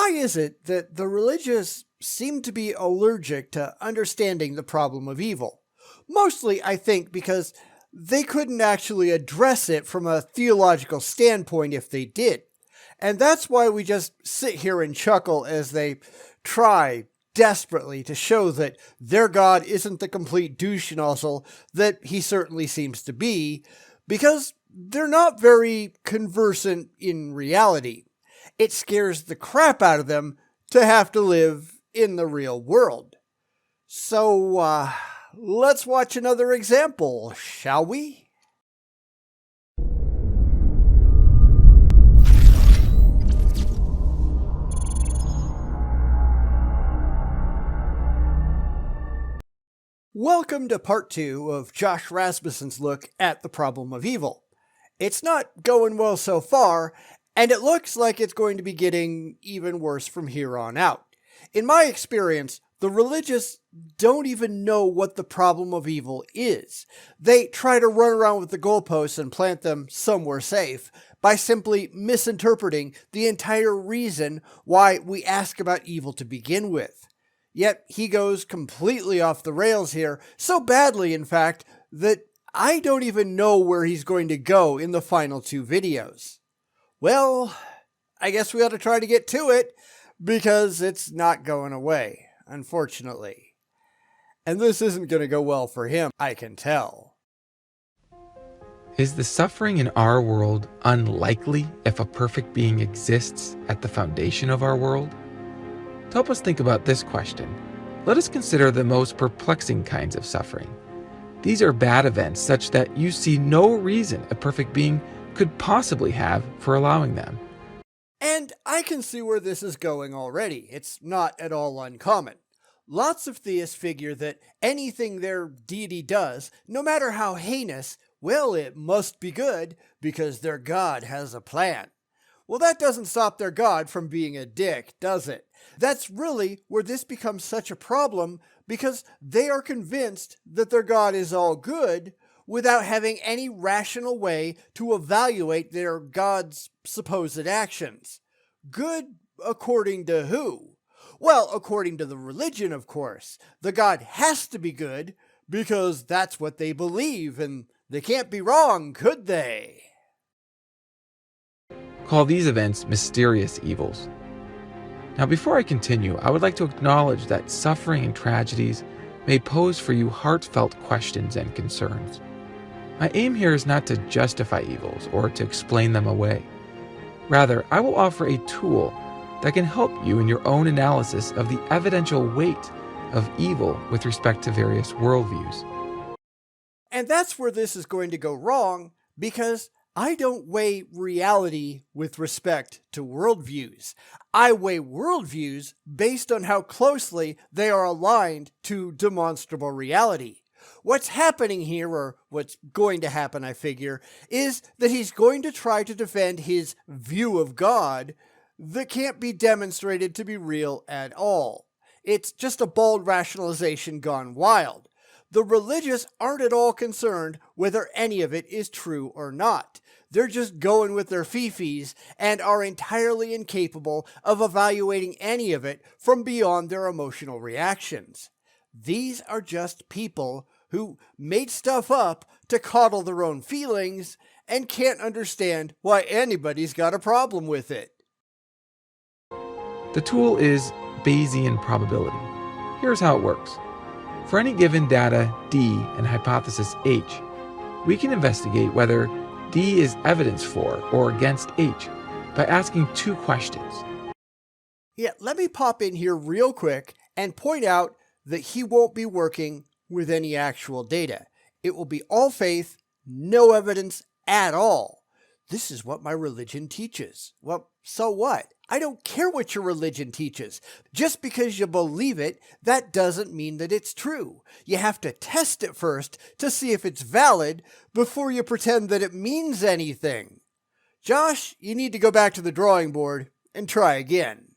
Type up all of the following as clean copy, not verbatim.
Why is it that the religious seem to be allergic to understanding the problem of evil? Mostly, I think, because they couldn't actually address it from a theological standpoint if they did. And that's why we just sit here and chuckle as they try desperately to show that their God isn't the complete douche nozzle that he certainly seems to be, because they're not very conversant in reality. It scares the crap out of them to have to live in the real world. So, let's watch another example, shall we? Welcome to part 2 of Josh Rasmussen's look at the problem of evil. It's not going well so far, and it looks like it's going to be getting even worse from here on out. In my experience, the religious don't even know what the problem of evil is. They try to run around with the goalposts and plant them somewhere safe by simply misinterpreting the entire reason why we ask about evil to begin with. Yet he goes completely off the rails here, so badly in fact, that I don't even know where he's going to go in the final 2 videos. Well, I guess we ought to try to get to it, because it's not going away, unfortunately. And this isn't going to go well for him, I can tell. Is the suffering in our world unlikely if a perfect being exists at the foundation of our world? To help us think about this question, let us consider the most perplexing kinds of suffering. These are bad events such that you see no reason a perfect being could possibly have for allowing them. And I can see where this is going already. It's not at all uncommon. Lots of theists figure that anything their deity does, no matter how heinous, well, it must be good because their God has a plan. Well, that doesn't stop their God from being a dick, does it? That's really where this becomes such a problem, because they are convinced that their God is all good without having any rational way to evaluate their God's supposed actions. Good according to who? Well, according to the religion, of course. The God has to be good because that's what they believe, and they can't be wrong, could they? Call these events mysterious evils. Now, before I continue, I would like to acknowledge that suffering and tragedies may pose for you heartfelt questions and concerns. My aim here is not to justify evils or to explain them away. Rather, I will offer a tool that can help you in your own analysis of the evidential weight of evil with respect to various worldviews. And that's where this is going to go wrong, because I don't weigh reality with respect to worldviews. I weigh worldviews based on how closely they are aligned to demonstrable reality. What's happening here, or what's going to happen, I figure, is that he's going to try to defend his view of God that can't be demonstrated to be real at all. It's just a bald rationalization gone wild. The religious aren't at all concerned whether any of it is true or not. They're just going with their fifis and are entirely incapable of evaluating any of it from beyond their emotional reactions. These are just people who made stuff up to coddle their own feelings and can't understand why anybody's got a problem with it. The tool is Bayesian probability. Here's how it works. For any given data D and hypothesis H, we can investigate whether D is evidence for or against H by asking 2 questions. Yeah, let me pop in here real quick and point out that he won't be working with any actual data. It will be all faith, no evidence at all. This is what my religion teaches. Well, so what? I don't care what your religion teaches. Just because you believe it, that doesn't mean that it's true. You have to test it first to see if it's valid before you pretend that it means anything. Josh, you need to go back to the drawing board and try again.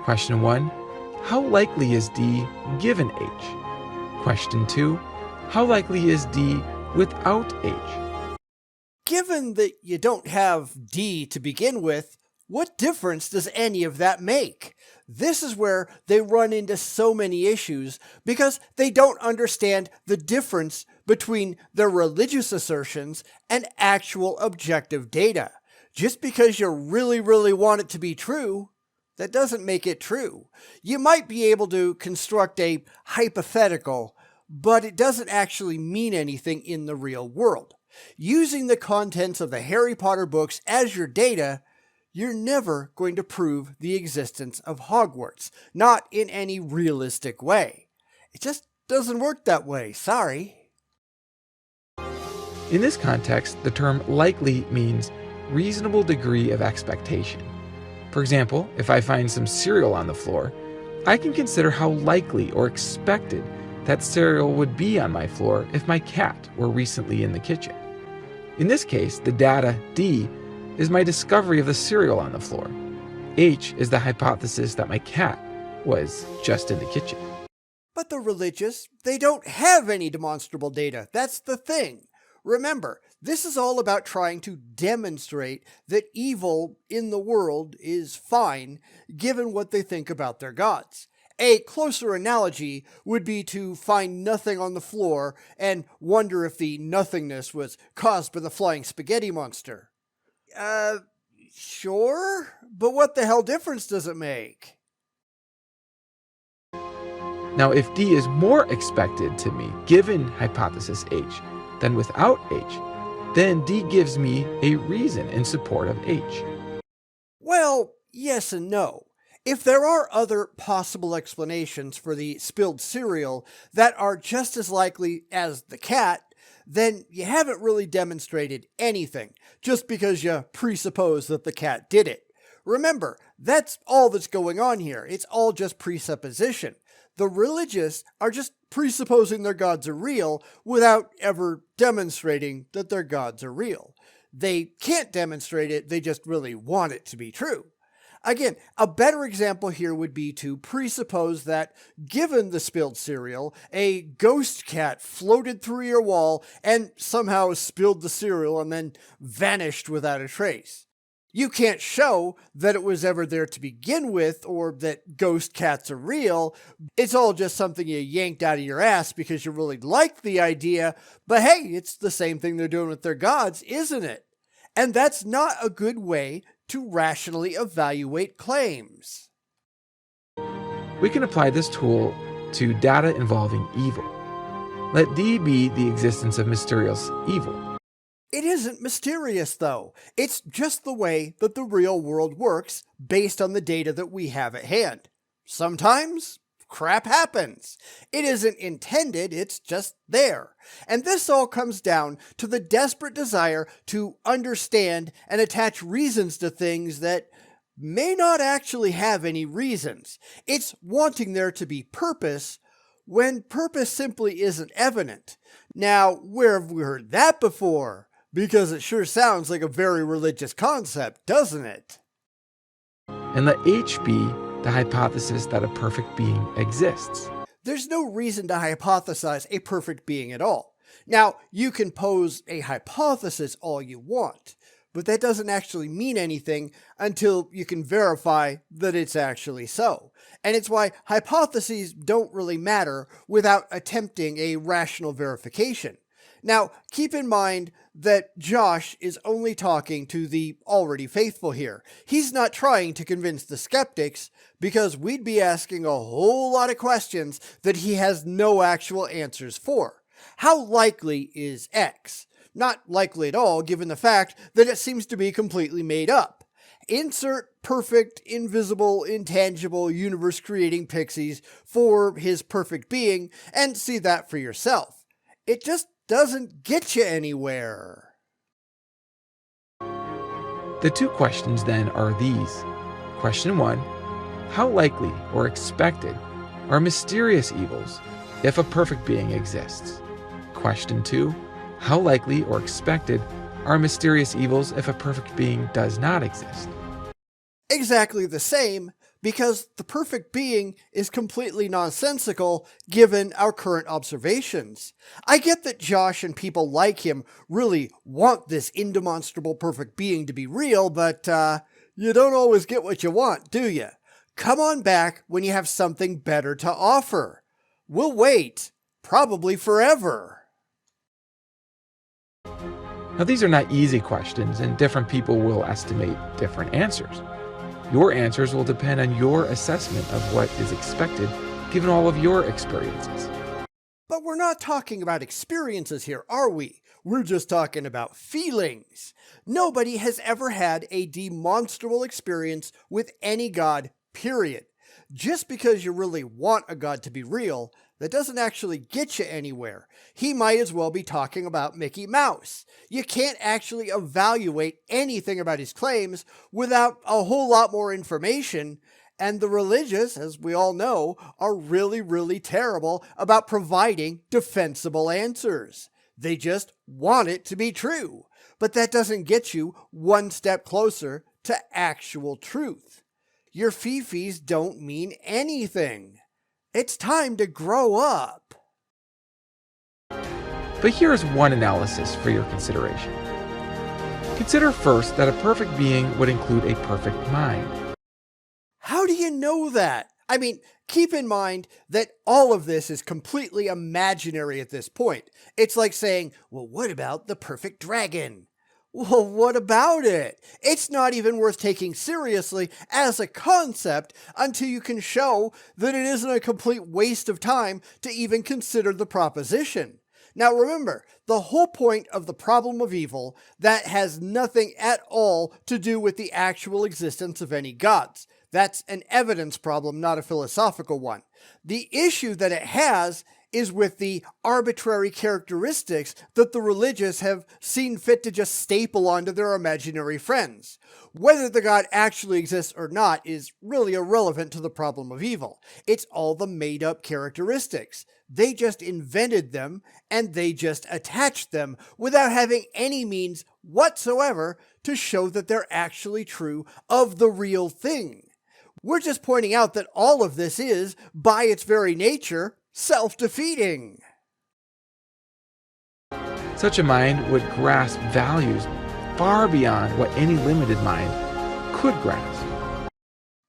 Question 1. How likely is D given H? Question 2. How likely is D without H? Given that you don't have D to begin with, What difference does any of that make? This is where they run into so many issues because they don't understand the difference between their religious assertions and actual objective data. Just because you really want it to be true, that doesn't make it true. You might be able to construct a hypothetical, but it doesn't actually mean anything in the real world. Using the contents of the Harry Potter books as your data, you're never going to prove the existence of Hogwarts, not in any realistic way. It just doesn't work that way, sorry. In this context, the term likely means reasonable degree of expectation. For example, if I find some cereal on the floor, I can consider how likely or expected that cereal would be on my floor if my cat were recently in the kitchen. In this case, the data D is my discovery of the cereal on the floor. H is the hypothesis that my cat was just in the kitchen. But the religious, they don't have any demonstrable data. That's the thing. Remember, this is all about trying to demonstrate that evil in the world is fine, given what they think about their gods. A closer analogy would be to find nothing on the floor and wonder if the nothingness was caused by the flying spaghetti monster. Sure, but what the hell difference does it make? Now, if D is more expected to me, given hypothesis H, than without H, then D gives me a reason in support of H. Well, yes and no. If there are other possible explanations for the spilled cereal that are just as likely as the cat, then you haven't really demonstrated anything, just because you presuppose that the cat did it. Remember, that's all that's going on here. It's all just presupposition. The religious are just presupposing their gods are real without ever demonstrating that their gods are real. They can't demonstrate it, they just really want it to be true. Again, a better example here would be to presuppose that, given the spilled cereal, a ghost cat floated through your wall and somehow spilled the cereal and then vanished without a trace. You can't show that it was ever there to begin with or that ghost cats are real. It's all just something you yanked out of your ass because you really liked the idea, but hey, it's the same thing they're doing with their gods, isn't it? And that's not a good way to rationally evaluate claims. We can apply this tool to data involving evil. Let D be the existence of mysterious evil. It isn't mysterious, though. It's just the way that the real world works based on the data that we have at hand. Sometimes crap happens. It isn't intended, it's just there. And this all comes down to the desperate desire to understand and attach reasons to things that may not actually have any reasons. It's wanting there to be purpose when purpose simply isn't evident. Now, where have we heard that before? Because it sure sounds like a very religious concept, doesn't it? And let H be the hypothesis that a perfect being exists. There's no reason to hypothesize a perfect being at all. Now, you can pose a hypothesis all you want, but that doesn't actually mean anything until you can verify that it's actually so. And it's why hypotheses don't really matter without attempting a rational verification. Now, keep in mind that Josh is only talking to the already faithful here. He's not trying to convince the skeptics, because we'd be asking a whole lot of questions that he has no actual answers for. How likely is X? Not likely at all, given the fact that it seems to be completely made up. Insert perfect, invisible, intangible, universe-creating pixies for his perfect being, and see that for yourself. It just doesn't get you anywhere. The two questions then are these. Question 1, how likely or expected are mysterious evils if a perfect being exists? Question 2, how likely or expected are mysterious evils if a perfect being does not exist? Exactly the same, because the perfect being is completely nonsensical given our current observations. I get that Josh and people like him really want this indemonstrable perfect being to be real, but You don't always get what you want, do you? Come on back when you have something better to offer. We'll wait, probably forever. Now, these are not easy questions, and different people will estimate different answers. Your answers will depend on your assessment of what is expected, given all of your experiences. But we're not talking about experiences here, are we? We're just talking about feelings. Nobody has ever had a demonstrable experience with any god, period. Just because you really want a god to be real, that doesn't actually get you anywhere. He might as well be talking about Mickey Mouse. You can't actually evaluate anything about his claims without a whole lot more information. And the religious, as we all know, are really, really terrible about providing defensible answers. They just want it to be true. But that doesn't get you one step closer to actual truth. Your fifis don't mean anything. It's time to grow up. But here's one analysis for your consideration. Consider first that a perfect being would include a perfect mind. How do you know that? I mean, keep in mind that all of this is completely imaginary at this point. It's like saying, well, what about the perfect dragon? Well, what about it? It's not even worth taking seriously as a concept until you can show that it isn't a complete waste of time to even consider the proposition. Now remember, the whole point of the problem of evil, that has nothing at all to do with the actual existence of any gods. That's an evidence problem, not a philosophical one. The issue that it has is with the arbitrary characteristics that the religious have seen fit to just staple onto their imaginary friends. Whether the god actually exists or not is really irrelevant to the problem of evil. It's all the made-up characteristics. They just invented them, and they just attached them without having any means whatsoever to show that they're actually true of the real thing. We're just pointing out that all of this is, by its very nature, self-defeating. Such a mind would grasp values far beyond what any limited mind could grasp.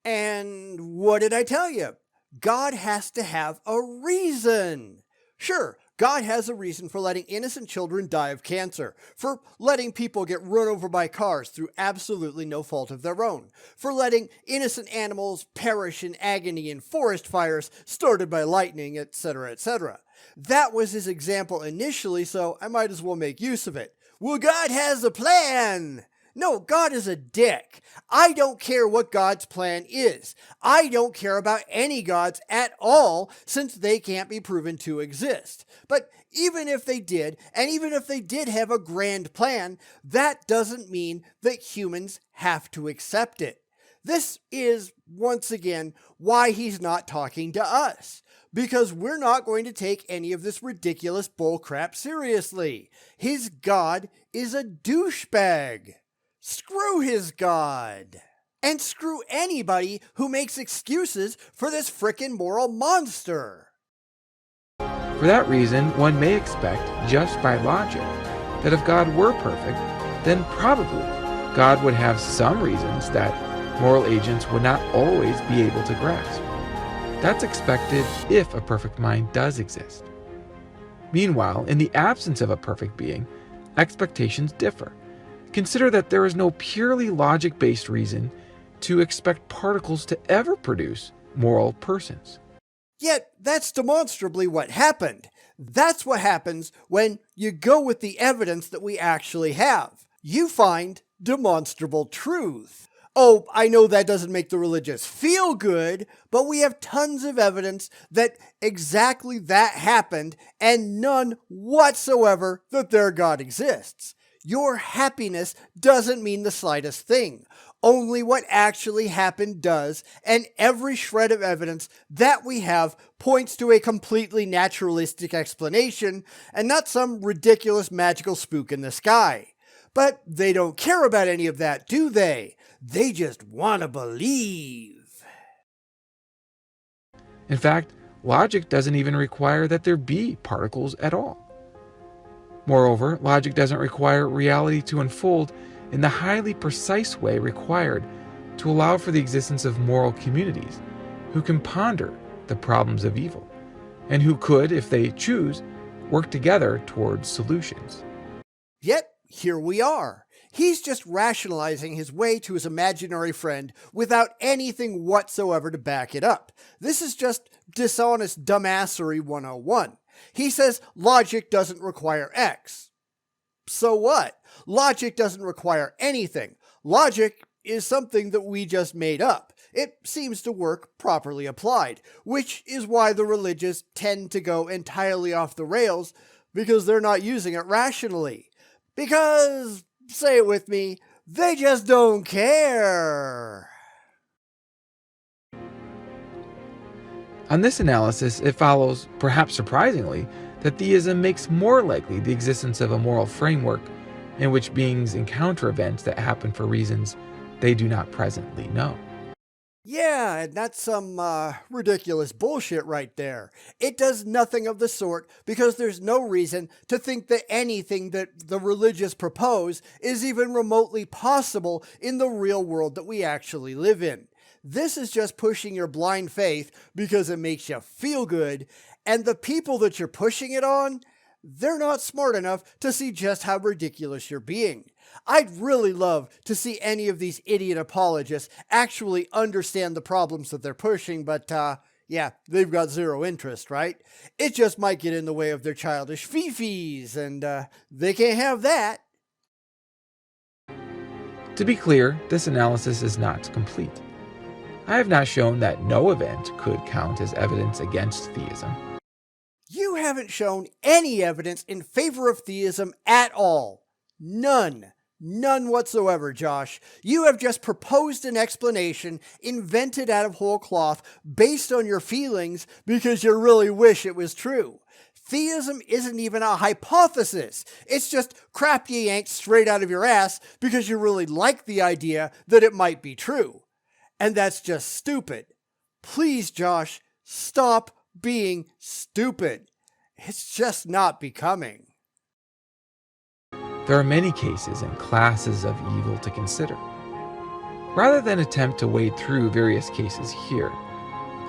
And what did I tell you? God has to have a reason. Sure, God has a reason for letting innocent children die of cancer, for letting people get run over by cars through absolutely no fault of their own, for letting innocent animals perish in agony in forest fires started by lightning, etc., etc. That was his example initially, so I might as well make use of it. Well, God has a plan! No, God is a dick. I don't care what God's plan is. I don't care about any gods at all, since they can't be proven to exist. But even if they did, and even if they did have a grand plan, that doesn't mean that humans have to accept it. This is, once again, why he's not talking to us. Because we're not going to take any of this ridiculous bullcrap seriously. His God is a douchebag. Screw his God. And screw anybody who makes excuses for this frickin' moral monster. For that reason, one may expect, just by logic, that if God were perfect, then probably God would have some reasons that moral agents would not always be able to grasp. That's expected if a perfect mind does exist. Meanwhile, in the absence of a perfect being, expectations differ. Consider that there is no purely logic-based reason to expect particles to ever produce moral persons. Yet, that's demonstrably what happened. That's what happens when you go with the evidence that we actually have. You find demonstrable truth. Oh, I know that doesn't make the religious feel good, but we have tons of evidence that exactly that happened, and none whatsoever that their God exists. Your happiness doesn't mean the slightest thing. Only what actually happened does, and every shred of evidence that we have points to a completely naturalistic explanation, and not some ridiculous magical spook in the sky. But they don't care about any of that, do they? They just want to believe. In fact, logic doesn't even require that there be particles at all. Moreover, logic doesn't require reality to unfold in the highly precise way required to allow for the existence of moral communities who can ponder the problems of evil, and who could, if they choose, work together towards solutions. Yet, here we are. He's just rationalizing his way to his imaginary friend without anything whatsoever to back it up. This is just dishonest dumbassery 101. He says logic doesn't require X. So what? Logic doesn't require anything. Logic is something that we just made up. It seems to work properly applied, which is why the religious tend to go entirely off the rails, because they're not using it rationally. Because, say it with me, they just don't care. On this analysis, it follows, perhaps surprisingly, that theism makes more likely the existence of a moral framework in which beings encounter events that happen for reasons they do not presently know. Yeah, and that's some ridiculous bullshit right there. It does nothing of the sort because there's no reason to think that anything that the religious propose is even remotely possible in the real world that we actually live in. This is just pushing your blind faith because it makes you feel good, and the people that you're pushing it on, they're not smart enough to see just how ridiculous you're being. I'd really love to see any of these idiot apologists actually understand the problems that they're pushing, but yeah, they've got zero interest, right? It just might get in the way of their childish fifis, and they can't have that. To be clear, this analysis is not complete. I have not shown that no event could count as evidence against theism. You haven't shown any evidence in favor of theism at all. None. None whatsoever, Josh. You have just proposed an explanation invented out of whole cloth based on your feelings because you really wish it was true. Theism isn't even a hypothesis. It's just crap you yanked straight out of your ass because you really like the idea that it might be true. And that's just stupid. Please, Josh, stop being stupid. It's just not becoming. There are many cases and classes of evil to consider. Rather than attempt to wade through various cases here,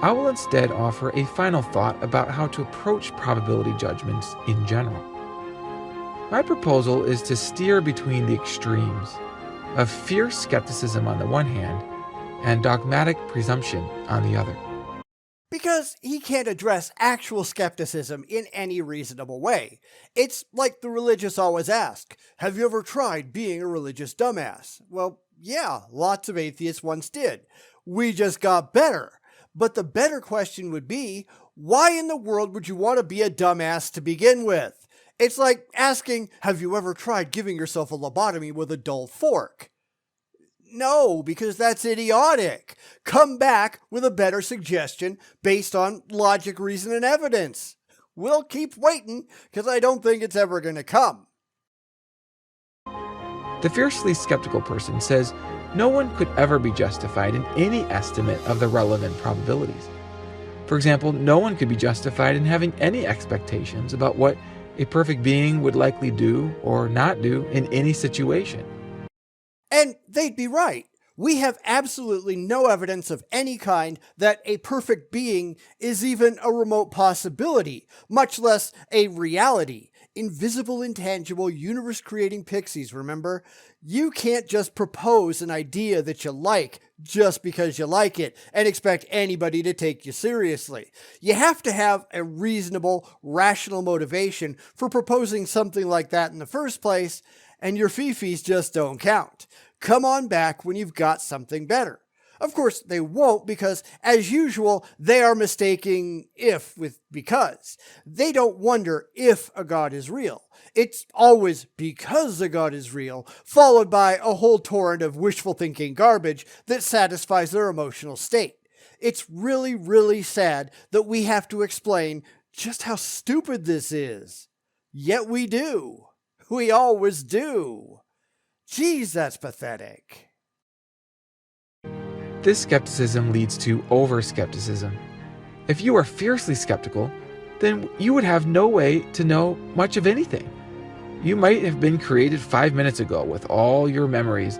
I will instead offer a final thought about how to approach probability judgments in general. My proposal is to steer between the extremes of fierce skepticism on the one hand and dogmatic presumption on the other. Because he can't address actual skepticism in any reasonable way. It's like the religious always ask, have you ever tried being a religious dumbass? Well, yeah, lots of atheists once did. We just got better. But the better question would be, why in the world would you want to be a dumbass to begin with? It's like asking, have you ever tried giving yourself a lobotomy with a dull fork? No, because that's idiotic. Come back with a better suggestion based on logic, reason, and evidence. We'll keep waiting, because I don't think it's ever going to come. The fiercely skeptical person says no one could ever be justified in any estimate of the relevant probabilities. For example, no one could be justified in having any expectations about what a perfect being would likely do or not do in any situation. And they'd be right. We have absolutely no evidence of any kind that a perfect being is even a remote possibility, much less a reality. Invisible, intangible, universe-creating pixies, remember? You can't just propose an idea that you like just because you like it and expect anybody to take you seriously. You have to have a reasonable, rational motivation for proposing something like that in the first place, and your fifis just don't count. Come on back when you've got something better. Of course, they won't because, as usual, they are mistaking if with because. They don't wonder if a God is real. It's always because a God is real, followed by a whole torrent of wishful thinking garbage that satisfies their emotional state. It's really, really sad that we have to explain just how stupid this is. Yet we do. We always do. Geez, that's pathetic. This skepticism leads to over-skepticism. If you are fiercely skeptical, then you would have no way to know much of anything. You might have been created 5 minutes ago with all your memories